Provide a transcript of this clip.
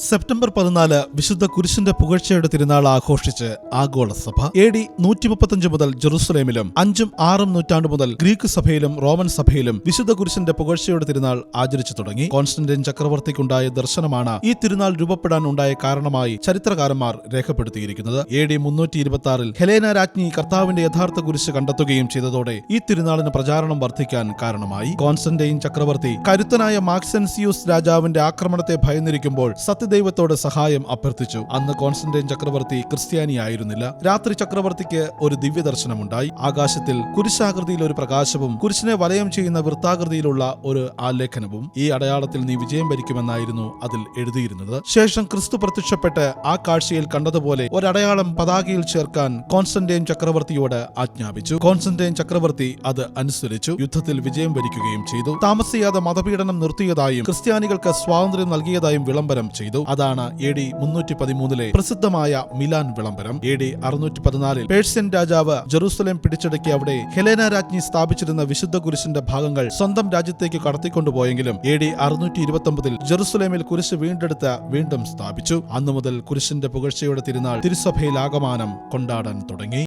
September 14 വിശുദ്ധ കുരിശിന്റെ പുകഴ്ചയുടെ തിരുനാൾ ആഘോഷിച്ച് ആഗോള സഭ. AD 135 മുതൽ ജെറുസലേമിലും 5ഉം 6ഉം നൂറ്റാണ്ടു മുതൽ ഗ്രീക്ക് സഭയിലും റോമൻ സഭയിലും വിശുദ്ധ കുരിശിന്റെ പുകഴ്ചയുടെ തിരുനാൾ ആചരിച്ചു തുടങ്ങി. കോൺസ്റ്റന്റൈൻ ചക്രവർത്തിക്കുണ്ടായ ദർശനമാണ് ഈ തിരുനാൾ രൂപപ്പെടാൻ ഉണ്ടായ കാരണമായി ചരിത്രകാരന്മാർ രേഖപ്പെടുത്തിയിരിക്കുന്നത്. AD 326 ഹെലേന രാജ്ഞി കർത്താവിന്റെ യഥാർത്ഥ കുരിശ് കണ്ടെത്തുകയും ചെയ്തതോടെ ഈ തിരുനാളിന് പ്രചാരണം വർദ്ധിക്കാൻ കാരണമായി. കോൺസ്റ്റന്റൈൻ ചക്രവർത്തി കരുത്തനായ മാക്സെൻസിയൂസ് രാജാവിന്റെ ആക്രമണത്തെ ഭയന്നിരിക്കുമ്പോൾ സത്യദൈവത്തോട് സഹായം അഭ്യർത്ഥിച്ചു. അന്ന് കോൺസ്റ്റന്റൈൻ ചക്രവർത്തി ക്രിസ്ത്യാനിയായിരുന്നില്ല. രാത്രി ചക്രവർത്തിക്ക് ഒരു ദിവ്യദർശനമുണ്ടായി. ആകാശത്തിൽ കുരിശാകൃതിയിൽ ഒരു പ്രകാശവും കുരിശിനെ വലയം ചെയ്യുന്ന വൃത്താകൃതിയിലുള്ള ഒരു ആലേഖനവും. ഈ അടയാളത്തിൽ നീ വിജയം വരിക്കുമെന്നായിരുന്നു അതിൽ എഴുതിയിരുന്നത്. ശേഷം ക്രിസ്തു പ്രത്യക്ഷപ്പെട്ട് ആ കാഴ്ചയിൽ കണ്ടതുപോലെ ഒരടയാളം പതാകയിൽ ചേർക്കാൻ കോൺസ്റ്റന്റൈൻ ചക്രവർത്തിയോട് ആജ്ഞാപിച്ചു. കോൺസ്റ്റന്റൈൻ ചക്രവർത്തി അത് അനുസരിച്ചു. യുദ്ധത്തിൽ വിജയം വരിക്കുകയും ചെയ്തു. താമസിയാതെ മതപീഡനം നിർത്തിയതായും ക്രിസ്ത്യാനികൾക്ക് സ്വാതന്ത്ര്യം നൽകിയതായും വിളംബരം ചെയ്തു. അതാണ് AD 313 പ്രസിദ്ധമായ മിലാൻ വിളംബരം. AD 614 പേർഷ്യൻ രാജാവ് ജെറുസലേം പിടിച്ചടക്കി അവിടെ ഹെലേന രാജ്ഞി സ്ഥാപിച്ചിരുന്ന വിശുദ്ധ കുരിശിന്റെ ഭാഗങ്ങൾ സ്വന്തം രാജ്യത്തേക്ക് കടത്തിക്കൊണ്ടുപോയെങ്കിലും AD 629 ജെറുസലേമിൽ കുരിശ് വീണ്ടും സ്ഥാപിച്ചു. അന്നു മുതൽ കുരിശിന്റെ പുകഴ്ചയുടെ തിരുനാൾ തിരുസഭയിൽ ആകമാനം കൊണ്ടാടാൻ തുടങ്ങി.